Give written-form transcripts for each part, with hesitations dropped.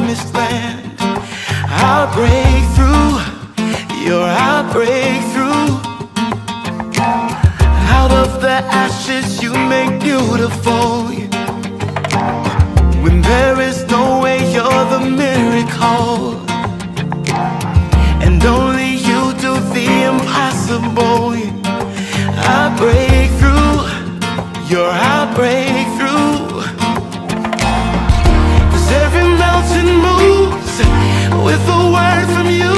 promised land. I'll break through, I'll break through. Out of the ashes you make beautiful. When there is no way, you're the miracle. And only you do the impossible. I'll break through, I'll break through. 'Cause every mountain moves with a word from you,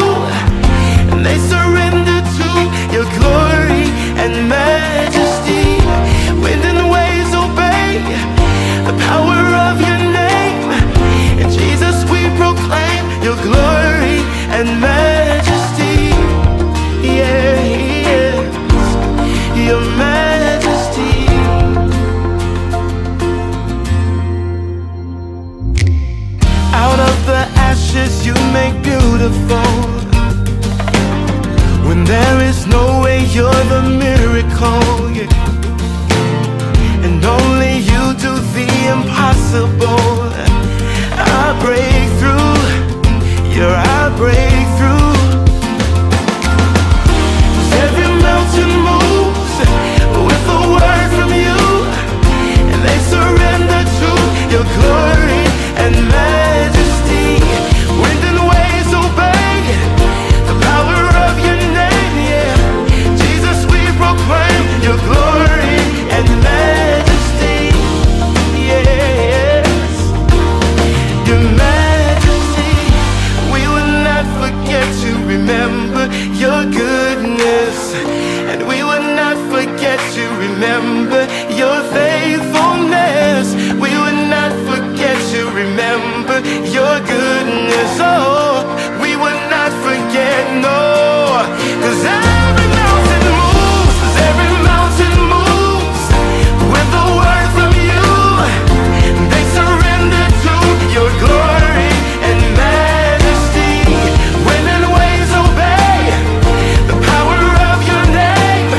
and they surrender to your glory and majesty. Wind and waves obey the power of your name. And Jesus, we proclaim your glory and majesty. Yeah, yes, your majesty. Out of the ashes you make beautiful. When there is no way, you're the miracle, yeah. And only you do the impossible. I'll break through, I'll break through. 'Cause every mountain moves with a word from you, and they surrender to your glory and majesty. Wind and waves obey the power of your name, yeah. Jesus, we proclaim your glory and majesty. Yes, your majesty. We will not forget to remember your goodness, and we will not forget to remember your faithfulness. We will not forget to remember your goodness. Oh, we will not forget, no. 'Cause every mountain moves, with a word from you. They surrender to your glory and majesty. Wind and waves obey the power of your name.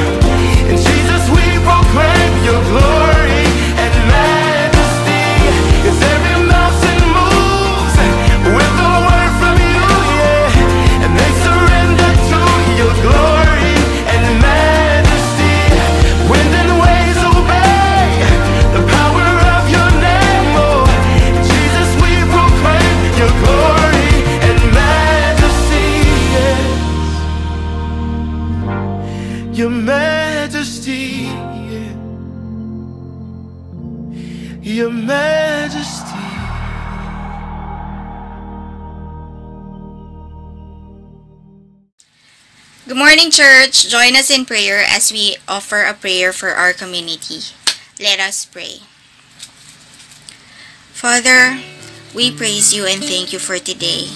And Jesus, we proclaim your glory and majesty. 'Cause every mountain moves with a word from you, yeah. And they surrender to your glory and majesty. Wind and waves obey the power of your name, oh. Jesus, we proclaim your glory and majesty, yes. Your majesty, yeah. Your majesty. Good morning, church. Join us in prayer as we offer a prayer for our community. Let us pray. Father, we praise you and thank you for today.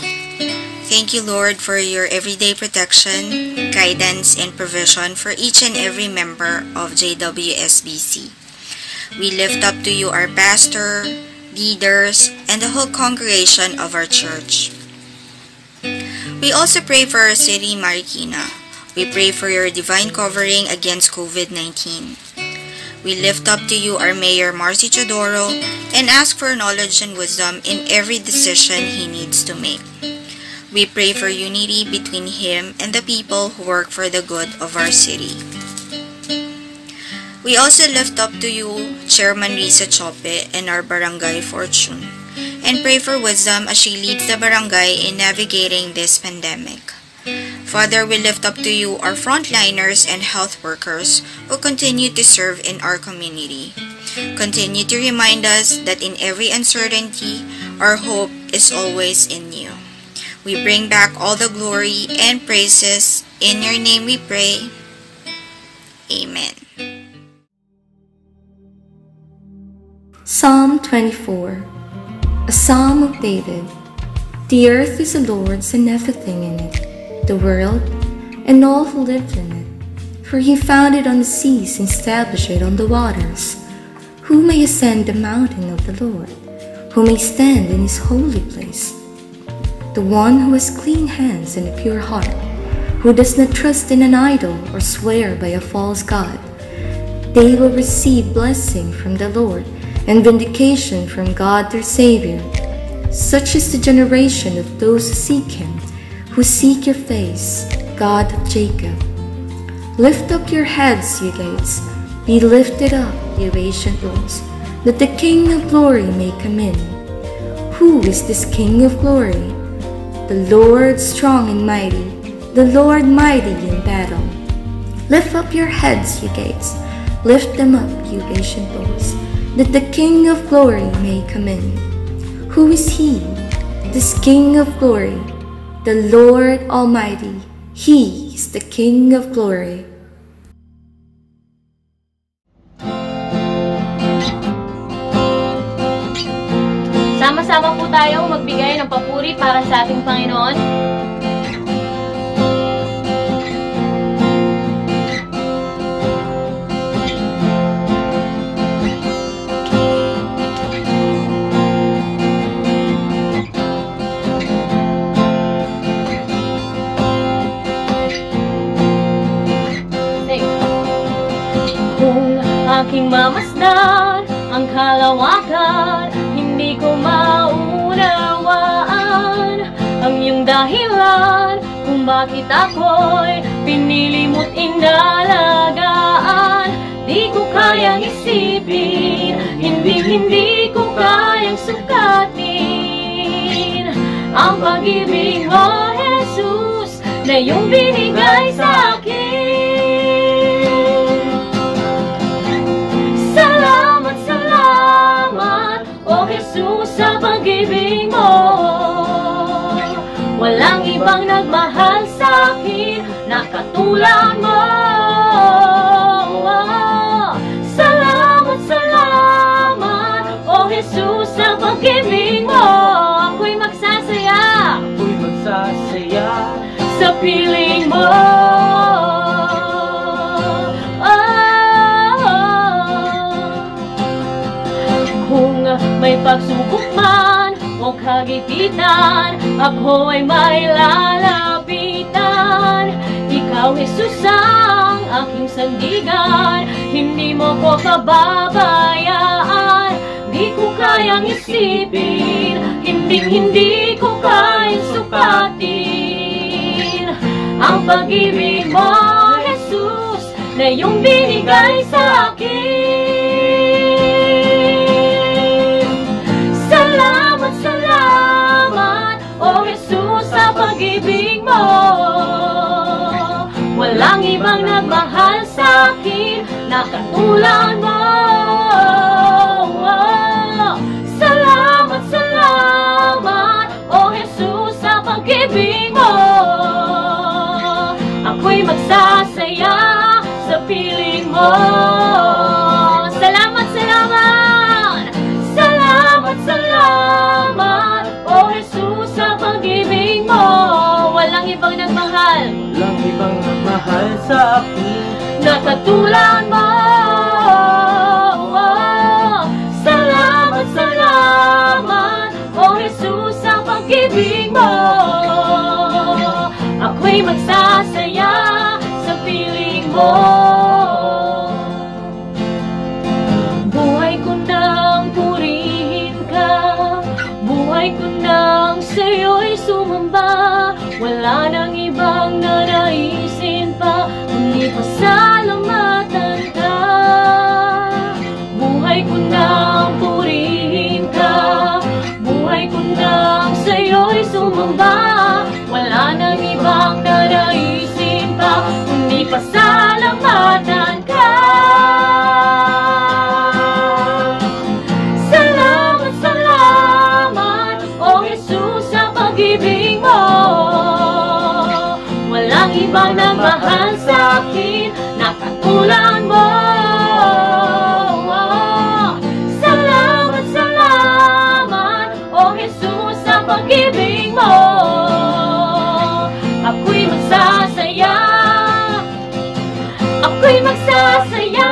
Thank you, Lord, for your everyday protection, guidance, and provision for each and every member of JWSBC. We lift up to you our pastor, leaders, and the whole congregation of our church. We also pray for our city, Marikina. We pray for your divine covering against COVID-19. We lift up to you our Mayor, Marcy Chodoro, and ask for knowledge and wisdom in every decision he needs to make. We pray for unity between him and the people who work for the good of our city. We also lift up to you Chairman Risa Chope and our Barangay Fortune, and pray for wisdom as she leads the barangay in navigating this pandemic. Father, we lift up to you our frontliners and health workers who continue to serve in our community. Continue to remind us that in every uncertainty, our hope is always in you. We bring back all the glory and praises. In your name we pray. Amen. Psalm 24, a psalm of David. The earth is the Lord's and everything in it, the world and all who live in it. For he founded on the seas and established it on the waters. Who may ascend the mountain of the Lord? Who may stand in his holy place? The one who has clean hands and a pure heart, who does not trust in an idol or swear by a false god. They will receive blessing from the Lord and vindication from God their Savior. Such is the generation of those who seek him, who seek your face, God of Jacob. Lift up your heads, you gates, be lifted up, you ancient doors, that the King of glory may come in. Who is this King of glory? The Lord strong and mighty, the Lord mighty in battle. Lift up your heads, you gates, lift them up, you ancient doors, that the King of glory may come in. Who is he, this King of glory? The Lord Almighty, he is the King of glory. Sama-sama po tayong magbigay ng papuri para sa ating Panginoon. Kung aking mamasdan ang kalawakan, hindi ko maunawaan ang iyong dahilan kung bakit ako'y pinili mo't inalagaan. Di ko kayang isipin, hindi ko kayang sukatin ang pag-ibig mo, Jesus, na iyong binigay sa akin. Jesus, sa pag-ibig mo, walang ibang nagmahal sa akin na katulad mo. Salamat, salamat, oh Jesus, sa pag-ibig mo. Ako'y magsasaya sa piling mo. May pagsubok man o kagipitan, ako ay may lalapitan. Ikaw, Jesus, ang aking sandigan, hindi mo ko pababayaan. Di ko kayang isipin, hindi ko kayang sukatin ang pag-ibig mo, Jesus, na iyong binigay sa akin. Salamat, oh Jesus, sa pag-ibig mo. Walang ibang nagmahal sa akin na katulad mo. Salamat, salamat, oh Jesus, sa pag-ibig mo. Ako'y magsasaya sa piling mo. Salamat, salamat, salamat, salamat, oh Jesus, sa pag-ibig mo. Walang ibang nagmahal sa akin na katulad mo. Salamat, salamat, oh Jesus, sa pag-ibig mo. Ako'y magsasaya sa piling mo. Buhay ko nang purihin ka, buhay ko nang sa'yo'y sumamba. Wala nang ibang nanaisin pa, kundi pasalamatan ka. Buhay ko nang purihin ka, buhay ko nang sa'yo'y sumamba. Wala nang ibang nanaisin pa, kundi pasalamatan ka. Salamat, salamat, oh Jesus, sa pag-ibig mo. Walang ibang nagmahal sa akin na katulad mo. Salamat, salamat, oh Jesus, sa pag-ibig mo. Ako'y magsasaya, ako'y magsasaya,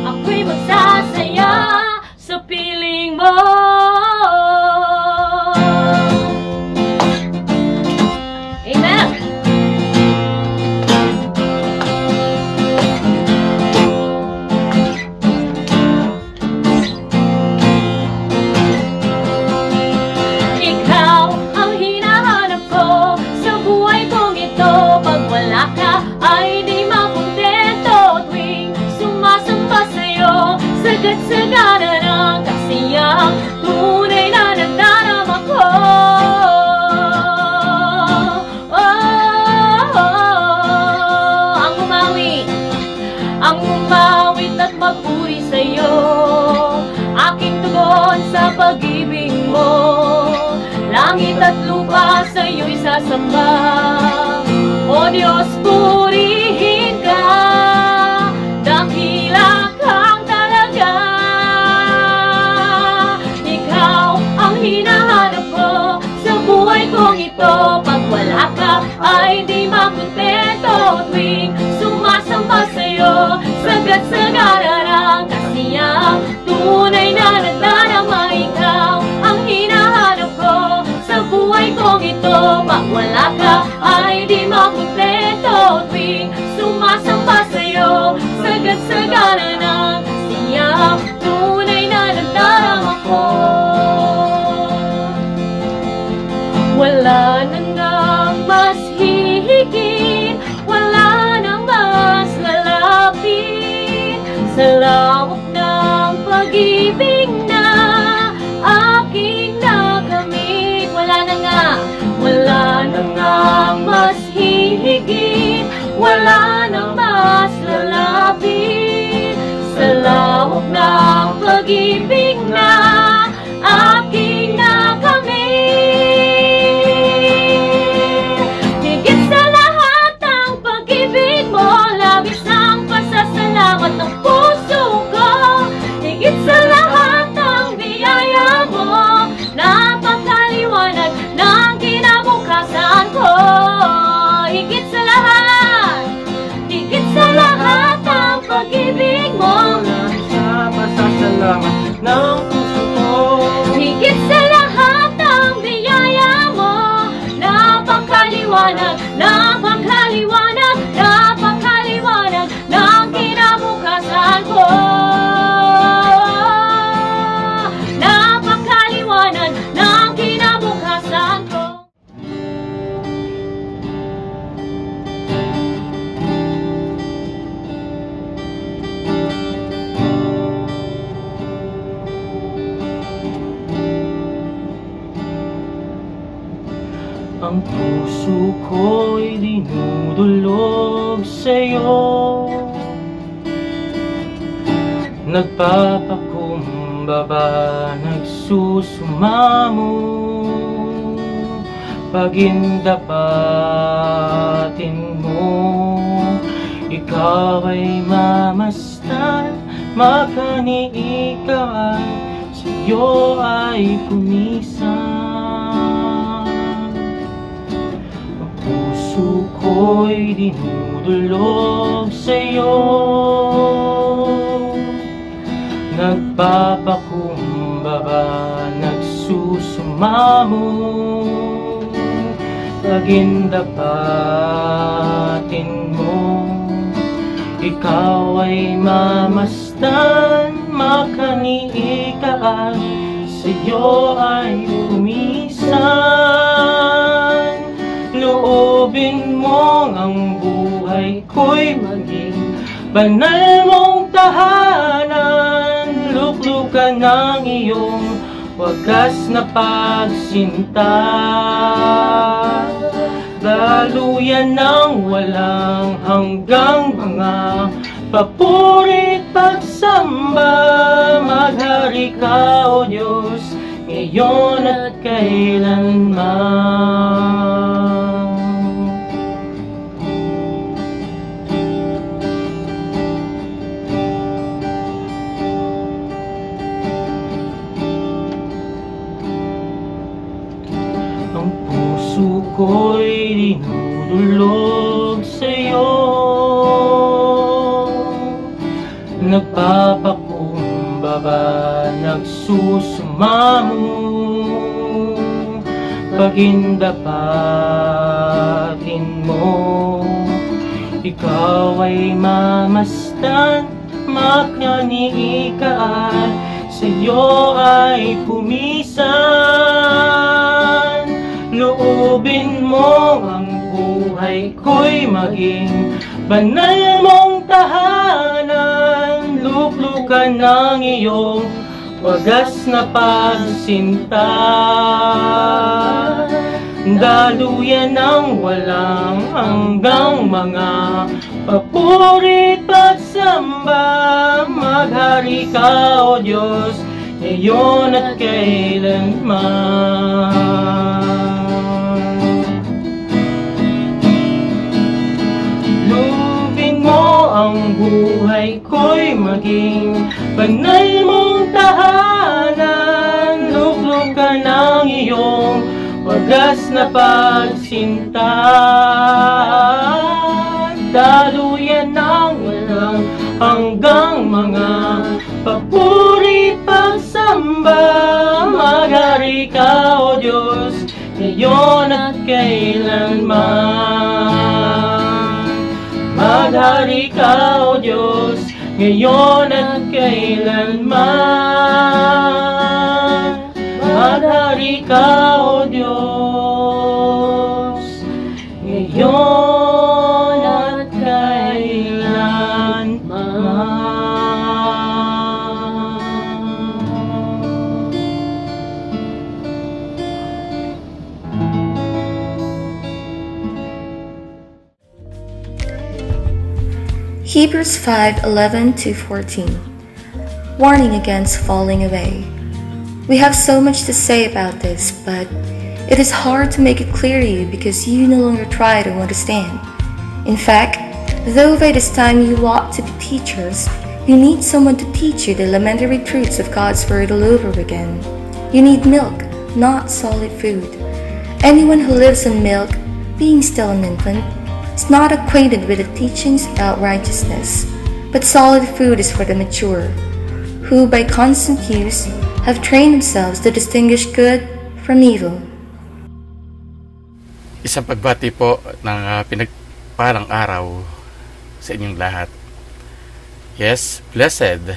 ako'y magsasaya sa piling mo. Amen. sagad-sagana ng kasiyang tunay na nagdarama ko. Ang umawit at magpuri sa'yo, aking tugon sa pag-ibig mo. Langit at lupa sa'yo'y sasamba. O Diyos, purihin ka, dakila kang talaga. Ikaw ang hinahanap ko sa buhay kong ito. Pag wala ka ay di makontento. Tuwing sumasamba sa'yo, sagad-sagana ng kasiyang tunay na nagdarama. Ikaw ang hinahanap ko sa buhay kong ito. Pag wala ka ay di makompleto. Tuwing sumasamba sa'yo, sagad-sagana ng kasiyang tunay na nagdarama ko. Wala na nang mas hihigit, wala nang mas lalapit sa lawak ng pag-ibig na aking nakamit. Wala na nga mas hihigit, wala nang mas lalapit sa lawak ng pag-ibig na aking nakamit. Higit sa lahat ang pag-ibig mo, labis ang pasasalamat ng puso ko. Higit sa lahat ang biyaya mo, napakaliwanag ng kinabukasan ko. Higit sa lahat ang pag-ibig mo, sa pasasalamat ng puso ko. higit sa lahat ang biyaya mo, napakaliwanag, napakaliwanag, napakaliwanag ng kinabukasan ko. Napakaliwanag ng kinabukasan ko. Ang puso ko'y dinudulog sa'yo, nagpapakumbaba, nagsusumamo. Pagindapatin mo, ikaw ay mamastan, makaniikaan, sa'yo ay pumisan. Puso ko'y dinudulog sa'yo, nagpapakumbaba, nagsusumamo. Pagindapatin mo, ikaw ay mamastan, makaniikaan, sa'yo ay pumisan. Loobin mo ang buhay ko'y maging banal mong tahanan. Luklukan ng iyong wagas na pagsinta, daluyan ng walang hanggang mga papurit pagsamba. Maghari ka, O Diyos, ngayon at kailanman. Ang puso ko'y dinudulog sa'yo, nagpapakumbaba, nagsusumamo. Pagindapatin mo, ikaw ay mamastan, makaniikaan, sa'yo ay pumisan. Loobin mo ang buhay ko'y maging banal mong tahanan. Lukluk ka ng iyong wagas na pagsinta. Daluyan ng walang hanggang mga papuri pagsamba. Maghari ka, O Diyos, ngayon at kailanman. Lubin mo ang buhay ko'y maging banal mong tahanan. Luklok ka ng iyong wagas na pagsinta. Daluyan ng walang hanggang mga papuri pagsamba. Maghari ka, O Diyos, ngayon at kailanman. Maghari ka, O Diyos, ngayon at kailanman. Maghari ka, O Diyos, ngayon at kailanman. Hebrews 5:11-14. Warning against falling away. We have so much to say about this, but it is hard to make it clear to you because you no longer try to understand. In fact, though by this time you ought to be teachers, you need someone to teach you the elementary truths of God's Word all over again. You need milk, not solid food. Anyone who lives on milk, being still an infant, is not acquainted with the teachings about righteousness, but solid food is for the mature, who by constant use have trained themselves to distinguish good from evil. Isang pagbati po ng pinagpalang araw sa inyong lahat. Yes, blessed.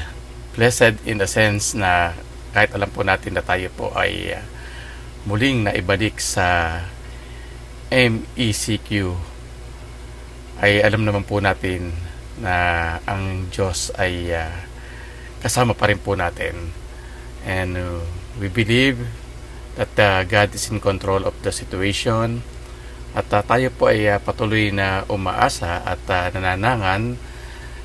Blessed in the sense na kahit alam po natin na tayo po ay muling naibalik sa MECQ, ay alam naman po natin na ang Diyos ay kasama pa rin po natin. And we believe that God is in control of the situation. At tayo po ay patuloy na umaasa at nananangan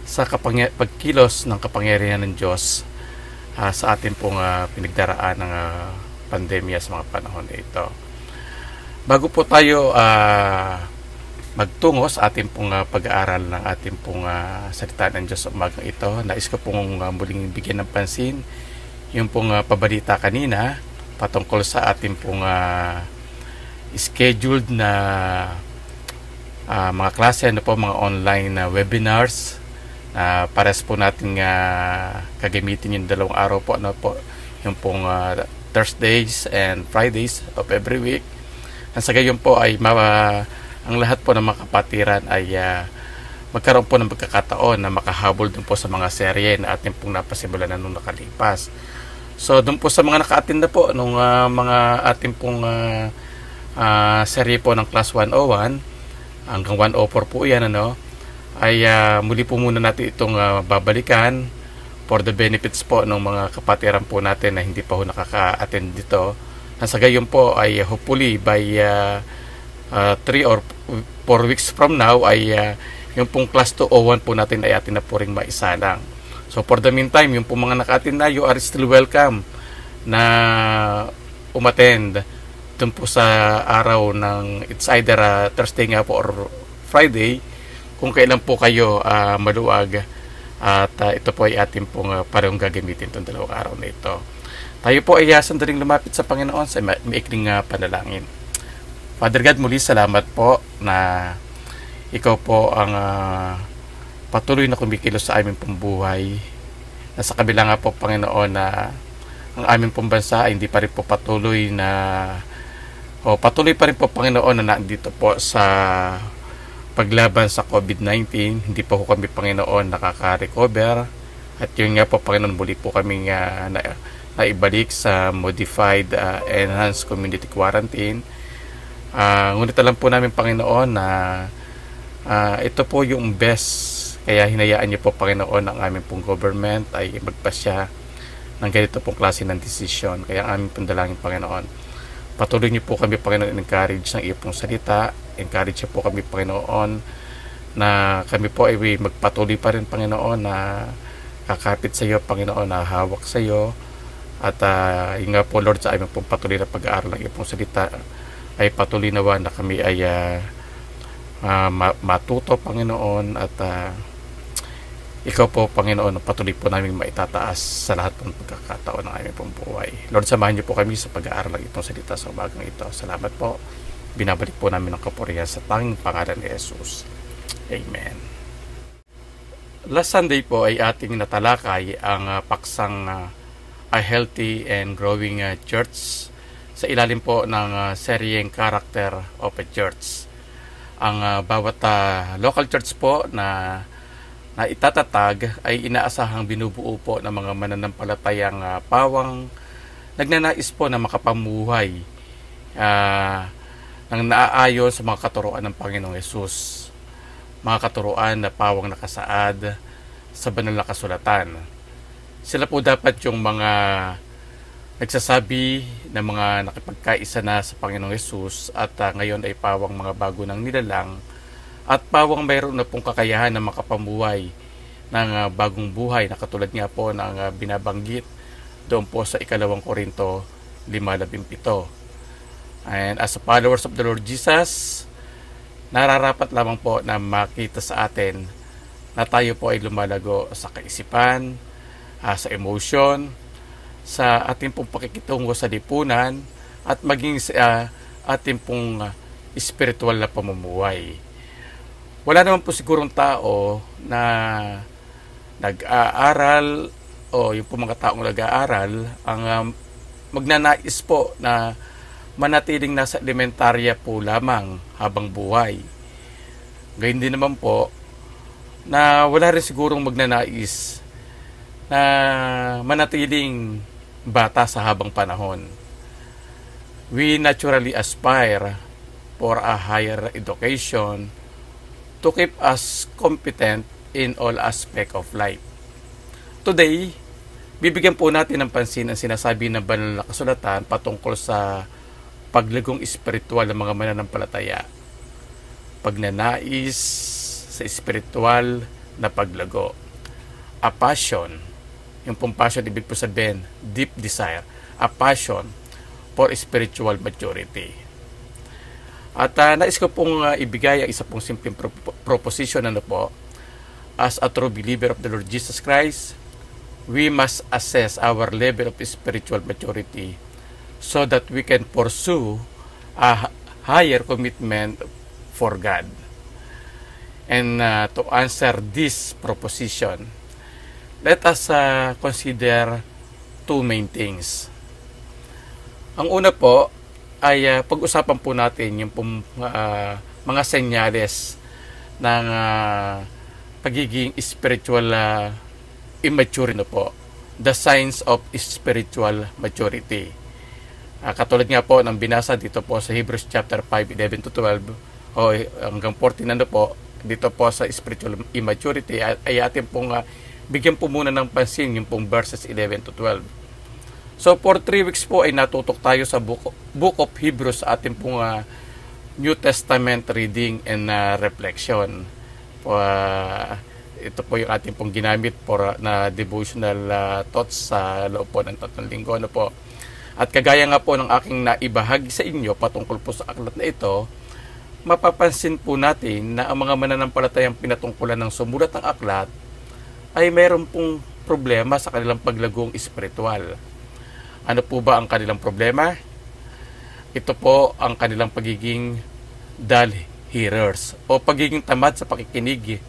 sa pagkilos ng kapangyarihan ng Diyos sa ating pong pinagdaraan ng pandemya sa mga panahon na ito. Bago po tayo magtungo sa ating pong pag-aaral ng ating pong salita ng Diyos sa umagang ito, nais ko pong muling bigyan ng pansin yung pong pabalita kanina patungkol sa ating pong scheduled na mga klase, mga online webinars. Pares po natin kagamitin yung 2 araw po, yung pong Thursdays and Fridays of every week. Sa gayon po ay ang lahat po ng mga kapatiran ay magkaroon po ng pagkakataon na makahabol dun po sa mga serye na ating pong napasimulan na nung nakalipas. So dun po sa mga naka-attend na po nung mga ating pong serye po ng Class 101 hanggang 104 po yan, ay muli po muna natin itong babalikan for the benefits po ng mga kapatiran po natin na hindi pa ho nakaka-attend dito. Sa gayon po ay hopefully by 3 or 4 weeks from now ay yung pong Class 201 po natin ay atin na po rin maisalang. So for the meantime, yung pong mga naka-attend na, you are still welcome na umattend dun po sa araw ng it's either Thursday nga po or Friday, kung kailan po kayo maluwag. At ito po ay ating pong parehong gagamitin itong 2 araw na ito. Tayo po ay sandaling lumapit sa Panginoon sa maikling panalangin. Father God, muli salamat po na ikaw po ang patuloy na kumikilos sa aming pong buhay. Nasa kabila nga po, Panginoon, na ang aming pong bansa ay hindi pa rin po patuloy pa rin po, Panginoon, na nandito po sa paglaban sa COVID-19. Hindi po kami, Panginoon, nakaka-recover. At yun nga po, Panginoon, muli po kami naibalik sa modified enhanced community quarantine. Ngunit alam po namin, Panginoon, na ito po yung best Kaya hinayaan niyo po, Panginoon, ang aming pong government ay magpasya ng ganito pong klase ng desisyon. Kaya ang aming pong dalangin, Panginoon, patuloy niyo po kami, Panginoon, encourage ng iyo pong salita. Encourage niyo po kami, Panginoon, na kami po ay magpatuloy pa rin, Panginoon, na kakapit sa iyo, Panginoon, na hawak sa iyo. At yung nga po, Lord, sa aming pong patuloy na pag-aaral ng iyo pong salita, ay patuloy nawa na kami ay matuto, Panginoon, at ikaw po, Panginoon, patuloy po namin maitataas sa lahat ng pagkakataon ng aming pong buhay. Lord, samahan niyo po kami sa pag-aaral ng itong salita sa umagang ito. Salamat po. Binabalik po namin ang kapurihan sa tanging pangalan ni Jesus. Amen. Last Sunday po ay ating natalakay ang paksang A Healthy and Growing Church sa ilalim po ng seryeng Character of a Church. Ang bawat local church po na itatatag ay inaasahang binubuo po ng mga mananampalatayang pawang nagnanais po na makapamuhay ng naaayon sa mga katuruan ng Panginoong Hesus. Mga katuruan na pawang nakasaad sa banal na kasulatan. Sila po dapat yung mga nagsasabi na mga nakipagkaisa na sa Panginoong Hesus at ngayon ay pawang mga bago ng nilalang at pawang mayroon na pong kakayahan na makapamuhay ng bagong buhay na katulad nga po ng binabanggit doon po sa 2 Korinto 5:17. And as followers of the Lord Jesus, nararapat lamang po na makita sa atin na tayo po ay lumalago sa kaisipan, sa emotion, sa ating pong pakikitungo sa lipunan at maging sa ating pong spiritual na pamumuhay. Wala naman po sigurong tao na nag-aaral o yung po mga taong nag-aaral ang magnanais po na manatiling nasa elementarya po lamang habang buhay. Gayun din naman po na wala rin sigurong magnanais na manatiling bata sa habang panahon. We naturally aspire for a higher education to keep us competent in all aspect of life. Today, bibigyan po natin ng pansin ang sinasabi ng banal na kasulatan patungkol sa paglagong espiritual ng mga mananampalataya. Pagnanais sa espiritual na paglago. A passion, yung pong passion, ibig po sabihin, deep desire. A passion for spiritual maturity. At nais ko pong ibigay ang isa pong simpleng proposition po. As a true believer of the Lord Jesus Christ, we must assess our level of spiritual maturity so that we can pursue a higher commitment for God. And to answer this proposition, let us consider two main things. Ang una po ay pag-usapan po natin yung mga senyales ng pagiging spiritual immature po. The signs of spiritual maturity. Katulad nga po ng binasa dito po sa Hebrews chapter 5:11-12 o hanggang 14 po dito po sa spiritual immaturity ay atin pong bigyan po muna ng pansin yung pong verses 11-12. So for 3 weeks po ay natutok tayo sa book of Hebrews sa ating pong New Testament reading and reflection. Ito po yung ating pong ginamit na devotional thoughts sa loob po ng 3 linggo po. At kagaya nga po ng aking naibahagi sa inyo patungkol po sa aklat na ito, mapapansin po natin na ang mga mananampalatayang pinatungkulan ng sumulat ng aklat ay mayroon pong problema sa kanilang paglagong espiritual. Ano po ba ang kanilang problema? Ito po ang kanilang pagiging dull hearers o pagiging tamad sa pakikinig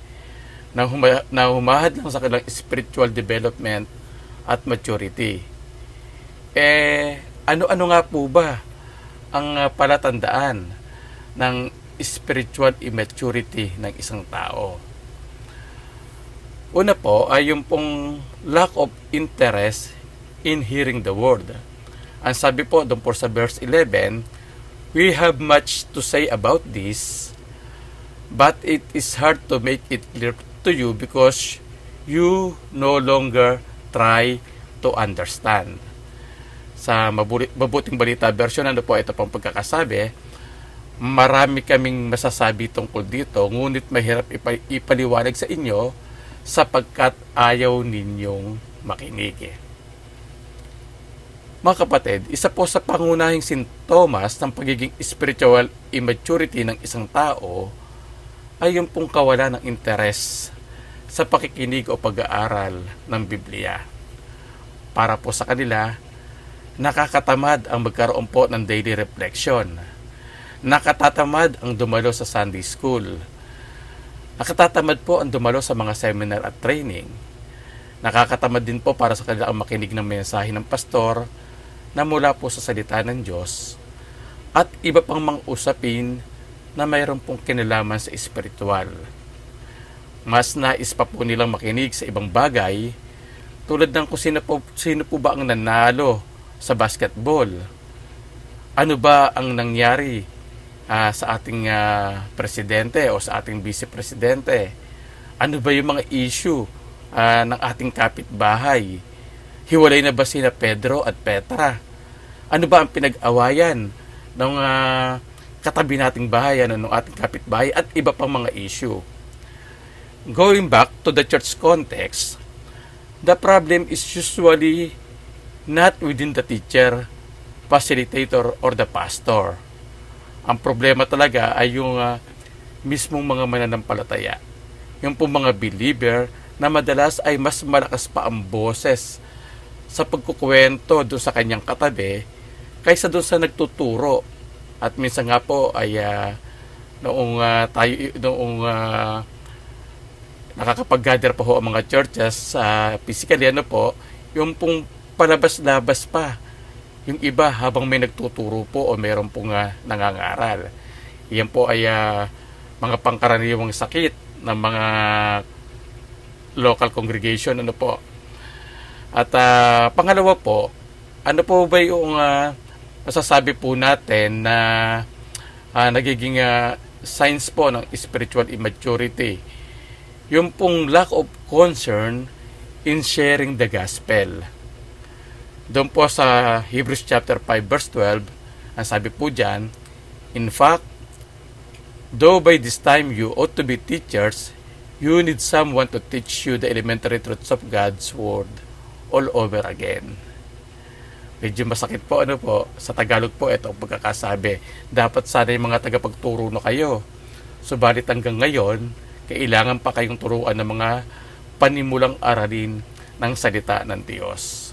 na humahad lang sa kanilang spiritual development at maturity. Ano-ano nga po ba ang palatandaan ng spiritual immaturity ng isang tao? Una po ay yung pong lack of interest in hearing the word. Ang sabi po doon po sa verse 11, we have much to say about this, but it is hard to make it clear to to you because you no longer try to understand. Sa mabuting balita version, ano po, ito pong pagkakasabi, marami kaming masasabi tungkol dito, ngunit mahirap ipaliwanag sa inyo sapagkat ayaw ninyong makinig. Mga kapatid, isa po sa pangunahing sintomas ng pagiging spiritual immaturity ng isang tao ay yung pong kawalan ng interes sa pakikinig o pag-aaral ng Biblia. Para po sa kanila, nakakatamad ang magkaroon po ng daily reflection. Nakatatamad ang dumalo sa Sunday School. Nakatatamad po ang dumalo sa mga seminar at training. Nakakatamad din po para sa kanila ang makinig ng mensahe ng pastor na mula po sa salita ng Diyos at iba pang mga usapin na mayroon pong kinalaman sa espiritual. Mas nais pa po nilang makinig sa ibang bagay tulad ng kung sino po ba ang nanalo sa basketball. Ano ba ang nangyari sa ating presidente o sa ating vice-presidente? Ano ba yung mga issue ng ating kapitbahay? Hiwalay na ba sina Pedro at Petra? Ano ba ang pinag-awayan ng katabi nating bahay, ng ating kapitbahay at iba pang mga issue? Going back to the church context, the problem is usually not within the teacher, facilitator, or the pastor. Ang problema talaga ay yung mismong mga mananampalataya. Yung pong mga believer na madalas ay mas malakas pa ang boses sa pagkukwento doon sa kanyang katabi kaysa doon sa nagtuturo. At minsan nga po ay noong nakakapag-gather pa ho ang mga churches physically, ano po, yung pong palabas-labas pa yung iba habang may nagtuturo po o meron pong nangangaral. Yan po ay mga pangkaraniwang sakit ng mga local congregation, ano po. At pangalawa po, ano po ba yung masasabi po natin na nagiging signs po ng spiritual immaturity? Yung pong lack of concern in sharing the gospel. Doon po sa Hebrews chapter 5 verse 12, ang sabi po dyan, in fact, though by this time you ought to be teachers, you need someone to teach you the elementary truths of God's Word all over again. Medyo masakit po, ano po, sa Tagalog po ito ang pagkakasabi. Dapat sana yung mga tagapagturo na kayo. Subalit hanggang ngayon, kailangan pa kayong turuan ng mga panimulang aralin ng salita ng Diyos.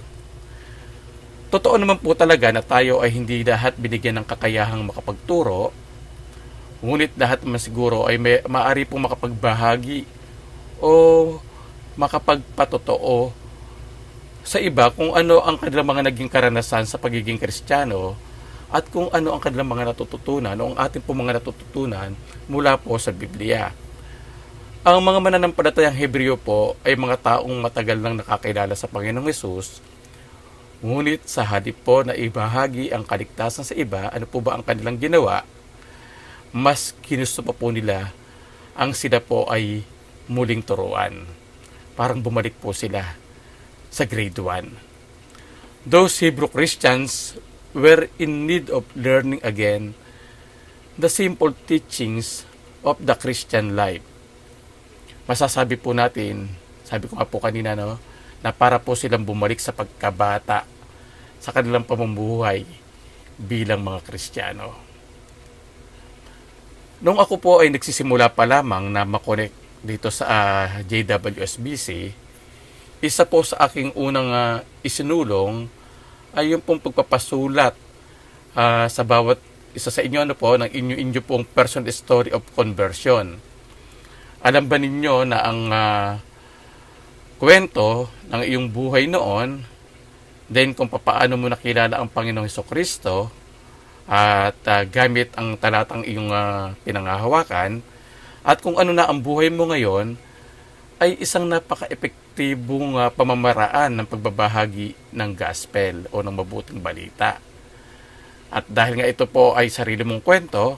Totoo naman po talaga na tayo ay hindi lahat binigyan ng kakayahang makapagturo, ngunit lahat naman siguro ay maaari pong makapagbahagi o makapagpatotoo sa iba kung ano ang kanilang mga naging karanasan sa pagiging Kristiyano at kung ano ang kanilang mga natututunan o ang ating pong mga natututunan mula po sa Biblia. Ang mga mananampalatayang Hebreo po ay mga taong matagal nang nakakilala sa Panginoong Hesus, ngunit sa halip po na ibahagi ang kaligtasan sa iba, ano po ba ang kanilang ginawa? Mas ginusto pa po nila ang sila po ay muling turuan. Parang bumalik po sila sa grade 1. Those Hebrew Christians were in need of learning again the simple teachings of the Christian life. Masasabi po natin, sabi ko nga po kanina, no, na para po silang bumalik sa pagkabata sa kanilang pamumuhay bilang mga Kristiyano. Nung ako po ay nagsisimula pa lamang na makonect dito sa JWSBC, isa po sa aking unang isinulong ay yung pong pagpapasulat sa bawat isa sa inyo, ano po, ng inyo pong personal story of conversion. Alam ba ninyo na ang kwento ng iyong buhay noon, then kung paano mo nakilala ang Panginoong Hesukristo at gamit ang talatang iyong pinangahawakan, at kung ano na ang buhay mo ngayon, ay isang napaka-epektibong pamamaraan ng pagbabahagi ng gospel o ng mabuting balita. At dahil nga ito po ay sarili mong kwento,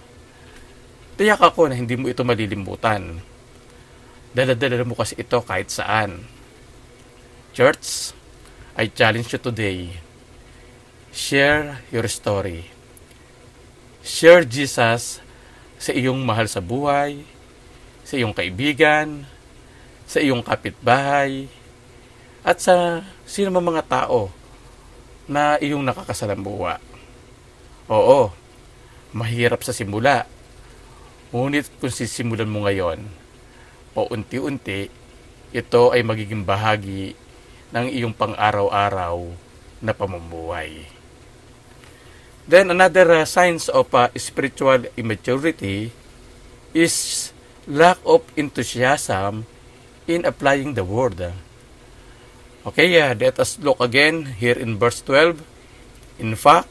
tiyak ako na hindi mo ito malilimutan. Dala-dala mo kasi ito kahit saan. Church, I challenge you today. Share your story. Share Jesus sa iyong mahal sa buhay, sa iyong kaibigan, sa iyong kapitbahay, at sa sino mang mga tao na iyong nakakasalambuha. Oo, mahirap sa simula. Ngunit kung sisimulan mo ngayon, paunti-unti, ito ay magiging bahagi ng iyong pang-araw-araw na pamumuhay. Then another signs of spiritual immaturity is lack of enthusiasm in applying the word. Okay, let us look again here in verse 12. In fact,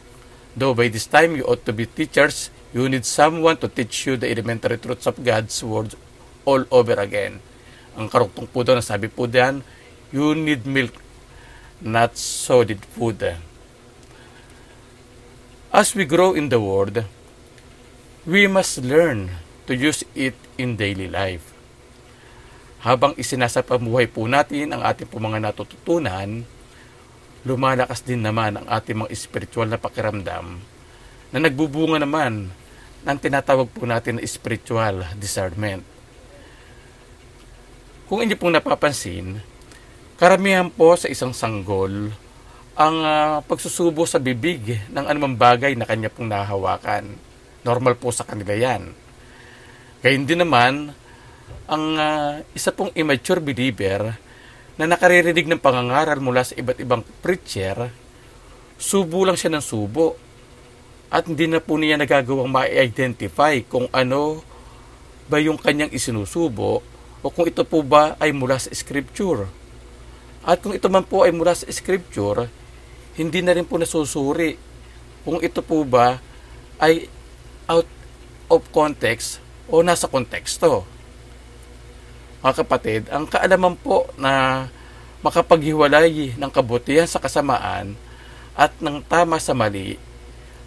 though by this time you ought to be teachers, you need someone to teach you the elementary truths of God's word all over again. Ang karugtong po doon, sabi po diyan, you need milk, not solid food. As we grow in the Word, we must learn to use it in daily life. Habang isinasapamuhay po natin ang ating po mga natututunan, lumalakas din naman ang ating mga spiritual na pakiramdam na nagbubunga naman ng tinatawag po natin na spiritual discernment. Kung inyo pong napapansin, karamihan po sa isang sanggol ang pagsusubo sa bibig ng anumang bagay na kanya pong nahahawakan. Normal po sa kanila yan. Gayun din naman, ang isa pong immature believer na nakaririnig ng pangangaral mula sa iba't ibang preacher, subo lang siya ng subo at hindi na po niya nagagawang ma-identify kung ano ba yung kanyang isinusubo o kung ito po ba ay mula sa scripture. At kung ito man po ay mula sa scripture, hindi na rin po nasusuri kung ito po ba ay out of context o nasa konteksto. Mga kapatid, ang kaalaman po na makapaghiwalay ng kabutihan sa kasamaan at ng tama sa mali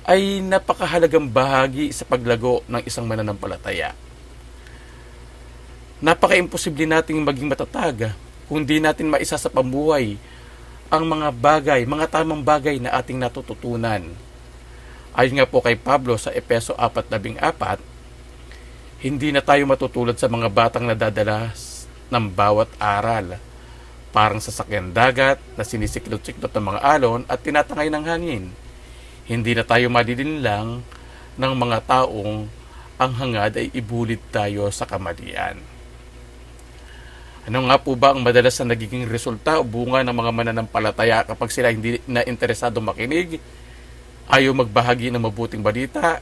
ay napakahalagang bahagi sa paglago ng isang mananampalataya. Napaka-imposible nating maging matatag kung di natin maisa sa pambuhay ang mga bagay, mga tamang bagay na ating natututunan. Ayon nga po kay Pablo sa Efeso 4:14, hindi na tayo matutulad sa mga batang nadadala ng bawat aral, parang sasakyan dagat na sinisiklot-siklot ng mga alon at tinatangay ng hangin. Hindi na tayo malilinlang ng mga taong ang hangad ay ibulit tayo sa kamalian. Ano nga po ba ang madalas na nagiging resulta o bunga ng mga mananampalataya kapag sila hindi na interesado makinig, ayaw magbahagi ng mabuting balita,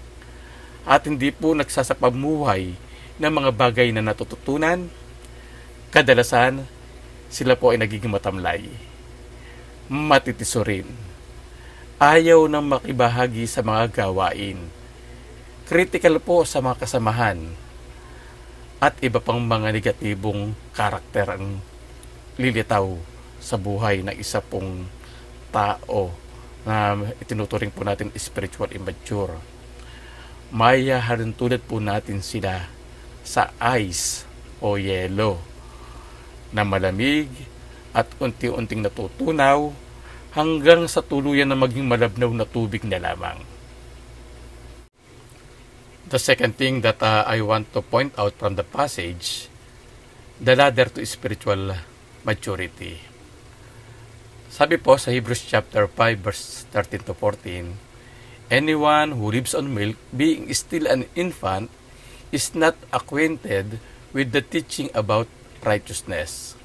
at hindi po nagsasapamuhay ng mga bagay na natututunan? Kadalasan, sila po ay nagiging matamlay, matitisorin, ayaw nang makibahagi sa mga gawain, critical po sa mga kasamahan, at iba pang mga negatibong karakter ang lilitaw sa buhay ng isa pong tao na itinuturing po natin spiritual immature. Maya halintulad po natin sila sa ice o yelo na malamig at unti-unting natutunaw hanggang sa tuluyan na maging malabnaw na tubig na lamang. The second thing that I want to point out from the passage, the ladder to spiritual maturity. Sabi po sa Hebrews chapter 5 verse 13 to 14, anyone who lives on milk, being still an infant, is not acquainted with the teaching about righteousness.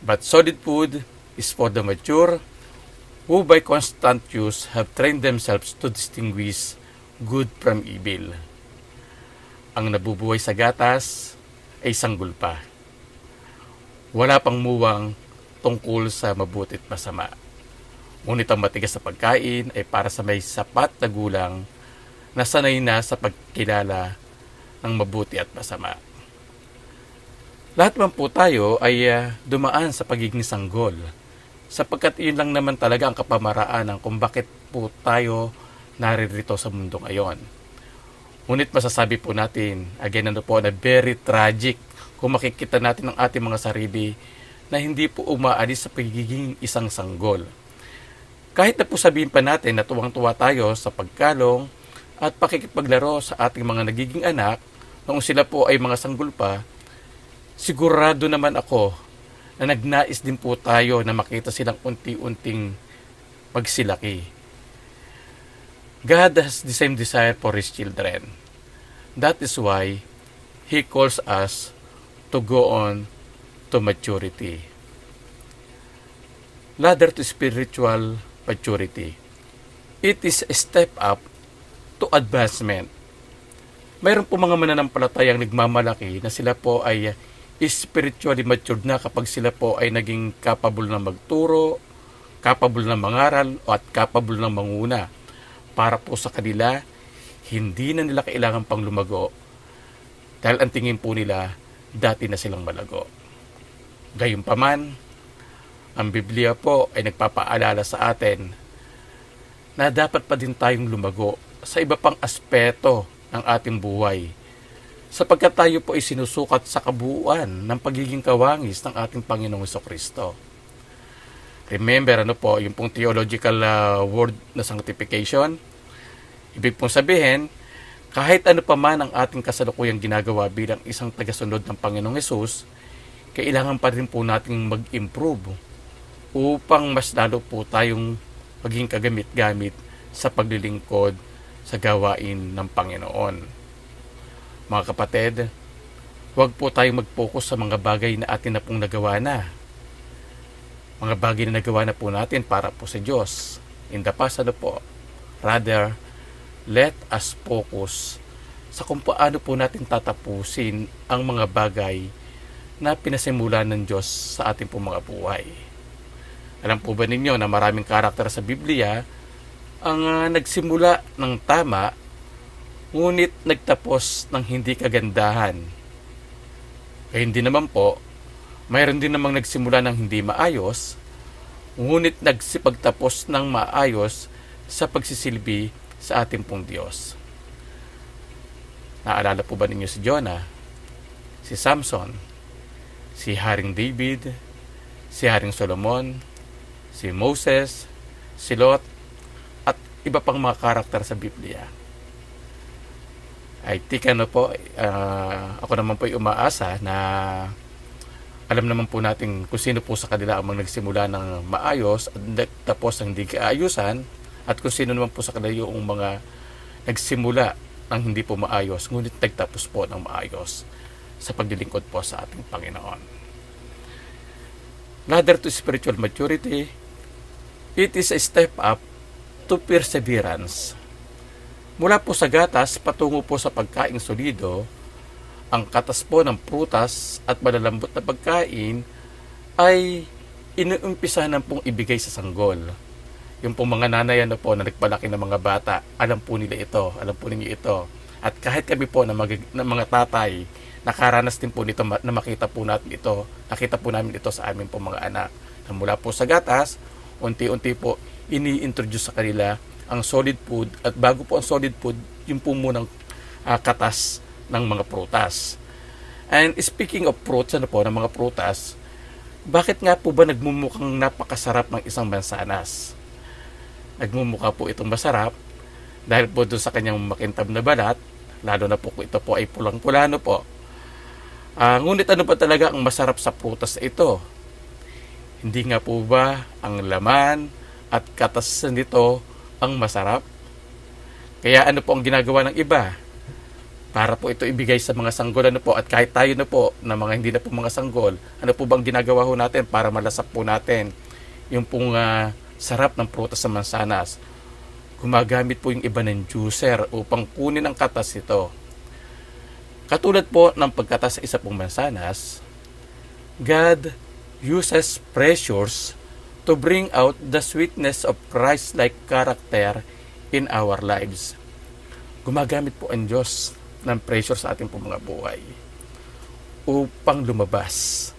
But solid food is for the mature, who by constant use have trained themselves to distinguish good from evil. Ang nabubuhay sa gatas ay sanggol pa. Wala pang muwang tungkol sa mabuti at masama. Ngunit ang matigas sa pagkain ay para sa may sapat na gulang na sanay na sa pagkilala ng mabuti at masama. Lahat man po tayo ay dumaan sa pagiging sanggol, sapagkat iyon lang naman talaga ang kapamaraan kung bakit po tayo naririto sa mundo ngayon. Ngunit masasabi po natin, again ano po, na very tragic kung makikita natin ang ating mga sarili na hindi po umaalis sa pagiging isang sanggol. Kahit na po sabihin pa natin na tuwang-tuwa tayo sa pagkalong at pakikipaglaro sa ating mga nagiging anak noong sila po ay mga sanggol pa, sigurado naman ako na nagnais din po tayo na makita silang unti-unting pagsilaki. God has the same desire for His children. That is why He calls us to go on to maturity. Ladder to spiritual maturity. It is a step up to advancement. Mayroon po mga mananampalatayang nagmamalaki na sila po ay spiritually matured na kapag sila po ay naging capable na magturo, capable na mangaral, at capable na manguna. Para po sa kanila, hindi na nila kailangan pang lumago dahil ang tingin po nila, dati na silang malago. Gayunpaman, ang Biblia po ay nagpapaalala sa atin na dapat pa din tayong lumago sa iba pang aspeto ng ating buhay, sapagkat tayo po ay sinusukat sa kabuuan ng pagiging kawangis ng ating Panginoong Jesucristo. Remember, yung pong theological word na sanctification, ibig pong sabihin, kahit ano pa man ang ating kasalukuyang ginagawa bilang isang tagasunod ng Panginoong Hesus, kailangan pa rin po nating mag-improve upang mas lalo po tayong maging kagamit-gamit sa paglilingkod sa gawain ng Panginoon. Mga kapatid, huwag po tayong mag-focus sa mga bagay na atin na pong nagawa na. Mga bagay na nagawa na po natin para po sa Diyos. In the past, rather, let us focus sa kung paano po natin tatapusin ang mga bagay na pinasimulan ng Diyos sa ating pong mga buhay. Alam po ba ninyo na maraming karakter sa Biblia ang nagsimula ng tama, ngunit nagtapos ng hindi kagandahan? Kaya hindi naman po, mayroon din namang nagsimula ng hindi maayos, ngunit nagsipagtapos ng maayos sa pagsisilbi sa ating pong Diyos. Naalala po ba ninyo si Jonah, si Samson, si Haring David, si Haring Solomon, si Moses, si Lot, at iba pang mga karakter sa Biblia? I think ako naman po ay umaasa na alam naman po natin kung sino po sa kanila ang nagsimula ng maayos at tapos ng hindi kaayusan, at kung sino naman po sa kanila yung mga nagsimula ng hindi po maayos ngunit nagtapos po ng maayos sa paglilingkod po sa ating Panginoon. Ladder to spiritual maturity, it is a step up to perseverance. Mula po sa gatas patungo po sa pagkaing solido, ang katas po ng prutas at malalambot na pagkain ay inuumpisahan ng pong ibigay sa sanggol. Yung pong mga nanay na nagpalaki ng mga bata, alam po nila ito, alam po ninyo ito. At kahit kami po na mga tatay, nakaranas din po nito na makita po natin ito, nakita po namin ito sa amin po mga anak. Na mula po sa gatas, unti-unti po ini-introduce sa kanila ang solid food, at bago po ang solid food, yung po munang katas ng mga prutas. And speaking of fruits, ng mga prutas, bakit nga po ba nagmumukhang napakasarap ng isang mansanas? Nagmumukha po itong masarap dahil po doon sa kanyang makintab na balat, lalo na po ito po ay pulang-pula po. Ngunit ano pa talaga ang masarap sa prutas ito? Hindi nga po ba ang laman at katas nito ang masarap? Kaya ano po ang ginagawa ng iba? Para po ito ibigay sa mga sanggol at kahit tayo na mga hindi na po mga sanggol, ano po bang ginagawa ho natin para malasap po natin yung pong sarap ng prutas sa mansanas? Gumagamit po yung iba ng juicer upang kunin ang katas nito. Katulad po ng pagkatas sa isa pong mansanas, God uses pressures to bring out the sweetness of Christ-like character in our lives. Gumagamit po ang Diyos ng pressure sa ating pong mga buhay upang lumabas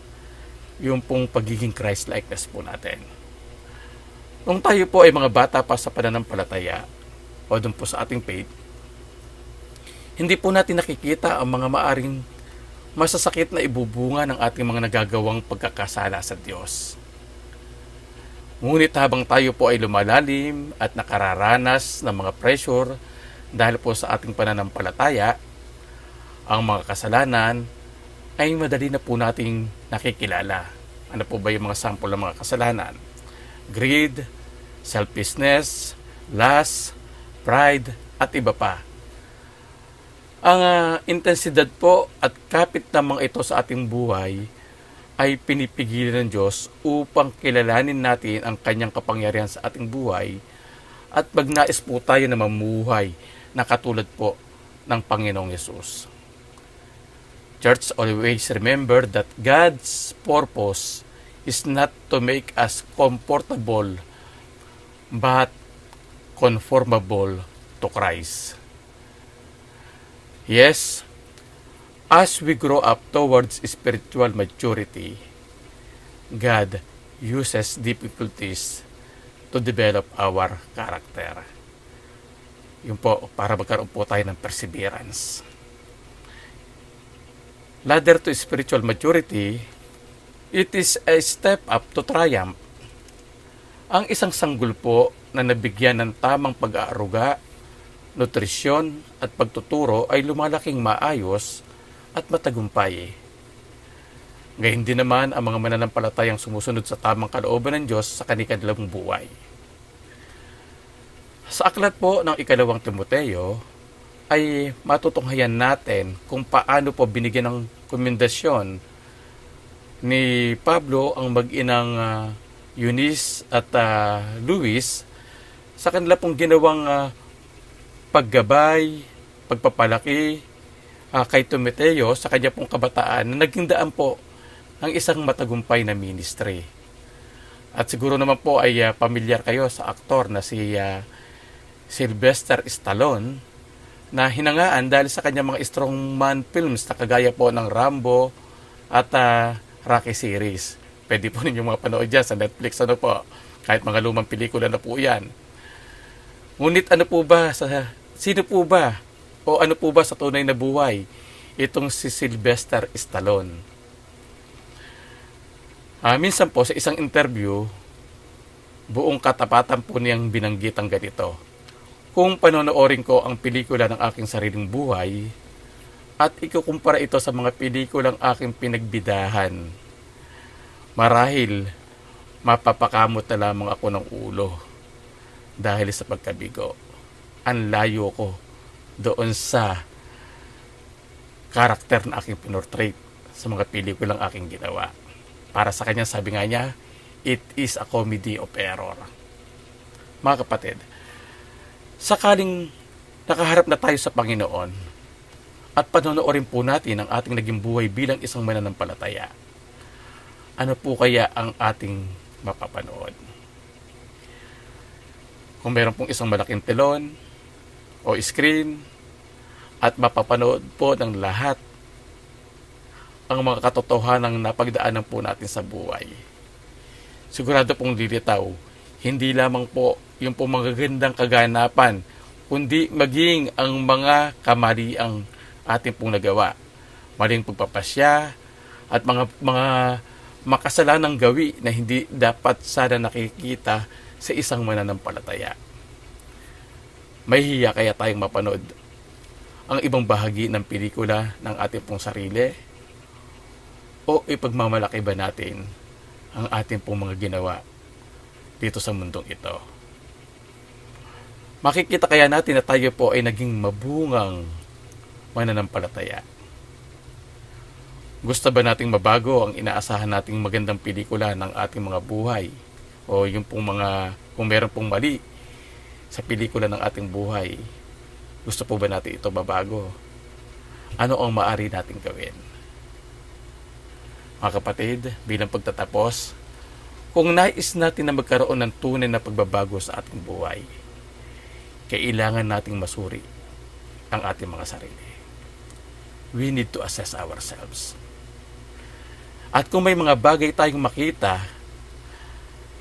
yung pong pagiging Christ-likeness po natin. Nung tayo po ay mga bata pa sa pananampalataya o dun po sa ating faith, hindi po natin nakikita ang mga maaring masasakit na ibubunga ng ating mga nagagawang pagkakasala sa Diyos. Ngunit habang tayo po ay lumalalim at nakararanas ng mga pressure dahil po sa ating pananampalataya, ang mga kasalanan ay madali na po nating nakikilala. Ano po ba yung mga sample ng mga kasalanan? Greed, selfishness, lust, pride, at iba pa. Ang intensidad po at kapit namang ito sa ating buhay ay pinipigilan ng Diyos upang kilalanin natin ang kanyang kapangyarihan sa ating buhay at magnais po tayo na mamuhay na katulad po ng Panginoong Yesus. Church, always remember that God's purpose is not to make us comfortable but conformable to Christ. Yes, as we grow up towards spiritual maturity, God uses difficulties to develop our character. Yun po, para magkaroon po tayo ng perseverance. Ladder to spiritual maturity, it is a step up to triumph. Ang isang sanggol po na nabigyan ng tamang pag-aaruga, nutrisyon at pagtuturo ay lumalaking maayos at matagumpay. Gayon din naman ang mga mananampalatayang sumusunod sa tamang kalooban ng Diyos sa kanilang buhay. Sa aklat po ng 2 Timoteo ay matutunghayan natin kung paano po binigyan ng komendasyon ni Pablo ang mag-inang Eunice at Luis sa kanila pong ginawang paggabay, pagpapalaki kay Timoteo sa kanya pong kabataan na naging daan po ng isang matagumpay na ministry. At siguro naman po ay pamilyar kayo sa aktor na si Sylvester Stallone na hinangaan dahil sa kanyang mga strongman films na kagaya po ng Rambo at Rocky series. Pwede po ninyong mapanood dyan sa Netflix, ano po, kahit mga lumang pelikula na po yan. Ngunit ano po ba, sino po ba, o ano po ba sa tunay na buhay itong si Sylvester Stallone? Minsan po sa isang interview, buong katapatan po niyang binanggit ang ganito. Kung panonoorin ko ang pelikula ng aking sariling buhay at ikukumpara ito sa mga pelikulang aking pinagbidahan, marahil mapapakamot na lamang ako ng ulo dahil sa pagkabigo. Ang layo ko doon sa karakter na aking pinortrait sa mga pelikulang aking ginawa. Para sa kanya, sabi nga niya, it is a comedy of error. Mga kapatid, sakaling nakaharap na tayo sa Panginoon at panonoorin po natin ang ating naging buhay bilang isang mananampalataya, ano po kaya ang ating mapapanood? Kung meron pong isang malaking telon o screen at mapapanood po ng lahat ang mga katotohanang napagdaanan po natin sa buhay, sigurado pong lilitaw, hindi lamang po yung pong mga gandang kaganapan, kundi maging ang mga kamaliang ating pong nagawa. Maling pagpapasya at mga makasalanang gawi na hindi dapat sana nakikita sa isang mananampalataya. May hiya kaya tayong mapanood ang ibang bahagi ng pelikula ng ating pong sarili? O ipagmamalaki ba natin ang ating pong mga ginawa dito sa mundong ito? Makikita kaya natin na tayo po ay naging mabungang mananampalataya? Gusto ba nating mabago ang inaasahan nating magandang pelikula ng ating mga buhay? O yung pong mga, kung meron pong mali sa pelikula ng ating buhay, gusto po ba natin ito mabago? Ano ang maaari nating gawin? Mga kapatid, bilang pagtatapos, kung nais natin na magkaroon ng tunay na pagbabago sa ating buhay, kailangan nating masuri ang ating mga sarili. We need to assess ourselves. At kung may mga bagay tayong makita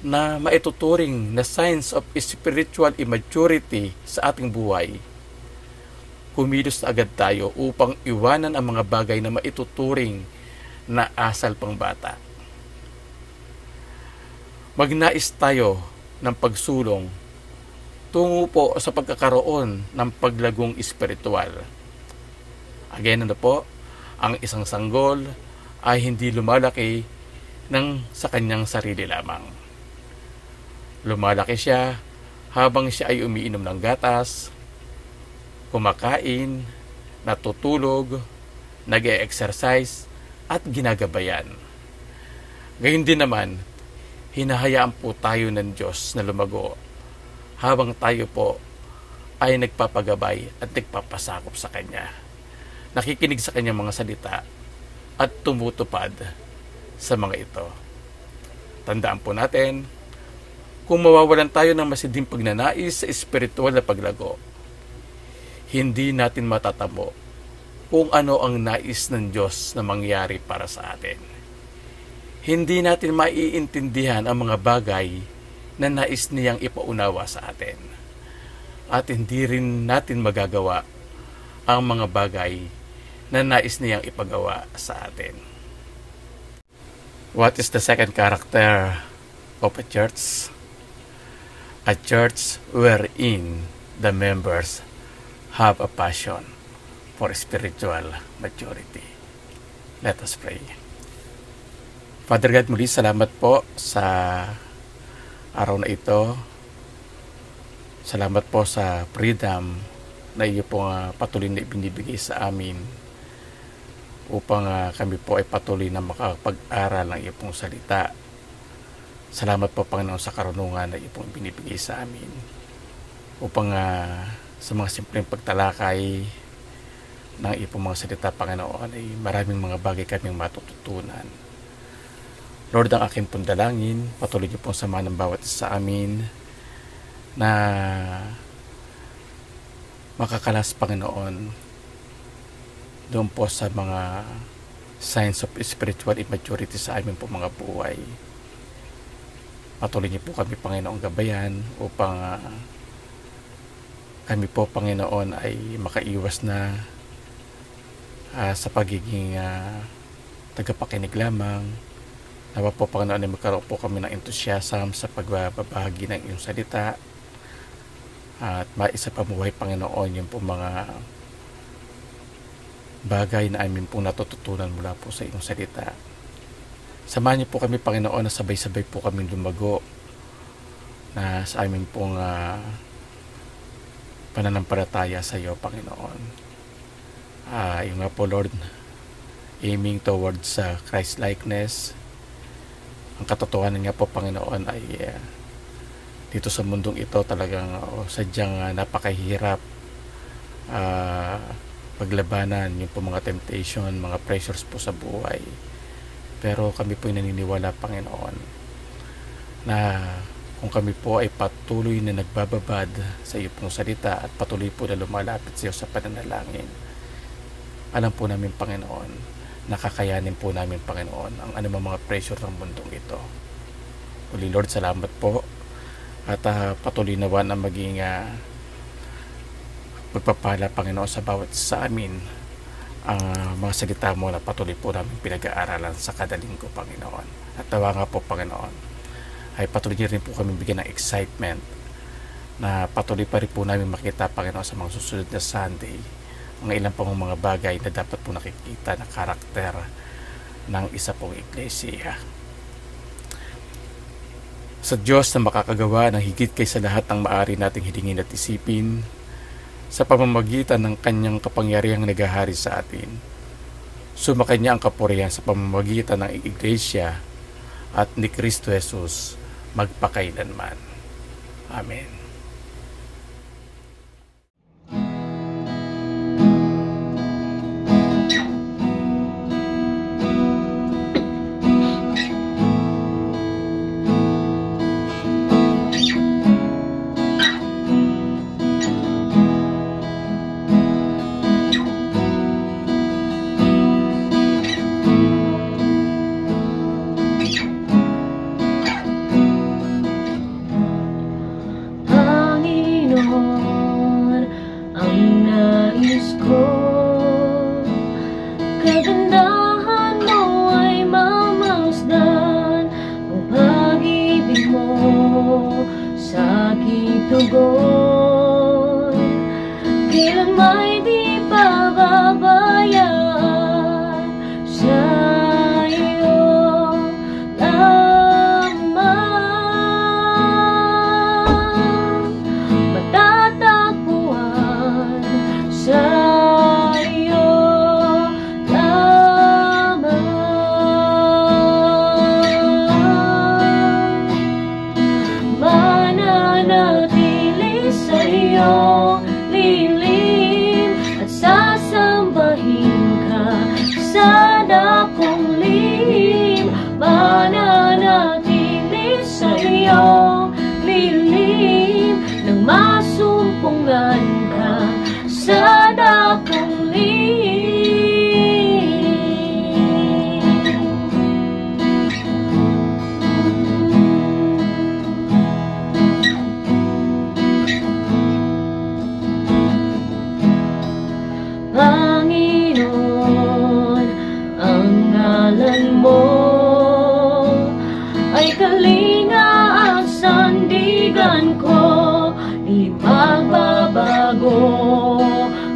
na maituturing na signs of spiritual immaturity sa ating buhay, kumilos na agad tayo upang iwanan ang mga bagay na maituturing na asal pang bata. Magnais tayo ng pagsulong tungo po sa pagkakaroon ng paglagong espiritual. Again, ang isang sanggol ay hindi lumalaki sa kanyang sarili lamang. Lumalaki siya habang siya ay umiinom ng gatas, kumakain, natutulog, nag-e-exercise, at ginagabayan. Gayun din naman, hinahayaan po tayo ng Diyos na lumago habang tayo po ay nagpapagabay at nagpapasakop sa Kanya. Nakikinig sa Kanyang mga salita at tumutupad sa mga ito. Tandaan po natin, kung mawawalan tayo ng masiding pagnanais sa espiritual na paglago, hindi natin matatamo kung ano ang nais ng Diyos na mangyari para sa atin. Hindi natin maiintindihan ang mga bagay na nais niyang ipaunawa sa atin. At hindi rin natin magagawa ang mga bagay na nais niyang ipagawa sa atin. What is the second character of a church? A church wherein the members have a passion for spiritual maturity. Let us pray. Father God, muli salamat po sa araw na ito. Salamat po sa freedom na iyo po patuloy na ibinibigay sa amin upang kami po ay patuloy na makapag-aral ng iyo pong salita. Salamat po, Panginoon, sa karunungan na iyo pong binibigay sa amin upang sa mga simpleng pagtalakay ng iyo pong mga salita, Panginoon, ay maraming mga bagay kaming matututunan. Lord, ang aking pong dalangin, patuloy niyo pong samahan ng bawat isa sa amin na makakalas, Panginoon, doon po sa mga signs of spiritual immaturity sa amin po mga buhay. Patuloy niyo po kami, Panginoon, gabayan upang kami po, Panginoon, ay makaiwas na sa pagiging tagapakinig lamang. Nawa po, Panginoon, ay magkaroon po kami ng enthusiasm sa pagbabahagi ng iyong salita at maisa pamuhay, Panginoon, yung po mga bagay na amin po natututunan mula po sa iyong salita. Samahan niyo po kami, Panginoon, na sabay-sabay po kami lumago na sa amin pong pananampalataya sa iyo, Panginoon. Yung nga po, Lord, aiming towards Christ-likeness. Ang katotohanan nga po, Panginoon, ay dito sa mundong ito talagang sadyang napakahirap paglabanan yung po mga temptation, mga pressures po sa buhay. Pero kami po ay naniniwala, Panginoon, na kung kami po ay patuloy na nagbababad sa iyo pong salita at patuloy po na lumalapit sa iyo sa pananalangin, alam po namin, Panginoon, nakakayanin po namin, Panginoon, ang anumang mga pressure ng mundong ito. Uli, Lord, salamat po at patuloy nawa na maging pagpapala, Panginoon, sa bawat sa amin ang mga salita mo na patuloy po namin pinag-aaralan sa kada linggo, Panginoon. At nawa nga po, Panginoon, ay patuloy niyo rin po kami bigyan ng excitement na patuloy pa rin po namin makita, Panginoon, sa mga susunod na Sunday ang ilang pang mga bagay na dapat po nakikita na karakter ng isa pong iglesia. Sa Diyos na makakagawa ng higit kaysa lahat ng maaari nating hilingin at isipin, sa pamamagitan ng kanyang kapangyarihang naghahari sa atin, sumakanya ang kapurihan sa pamamagitan ng iglesia at ni Kristo Jesus magpakailanman. Amen. may kalinga ang sandigan ko, di magbabago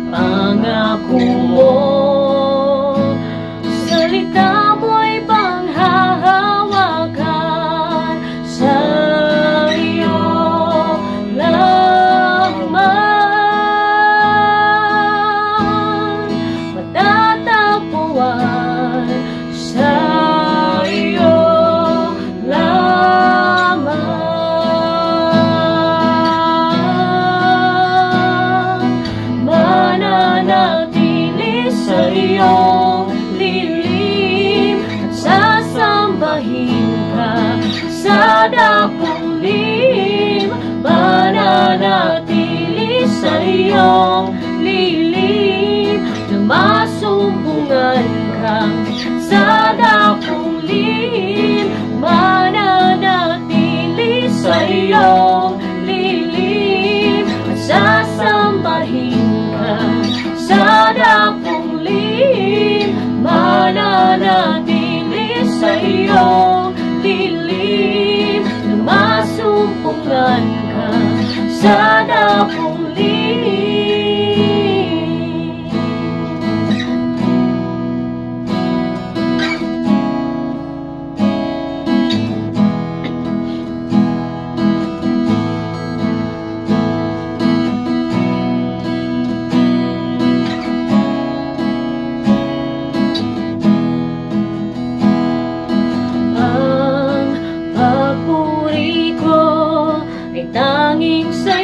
pangako mo. Salita mo'y panghahawakan, sa iyo lamang matatagpuan, sa iyo lamang mananatili sa iyong lilim at sasambahin ka sa dakong lim. Mananatili sa iyong lilim na masumbungan ka sa dakong lim. Mananatili sa iyong lilim at sasambahin ka sa dakong lim. Mananatili sa iyong lilim na masumpungan ka sa dakong lim. Ang papuri ko ay tanging sa'yo.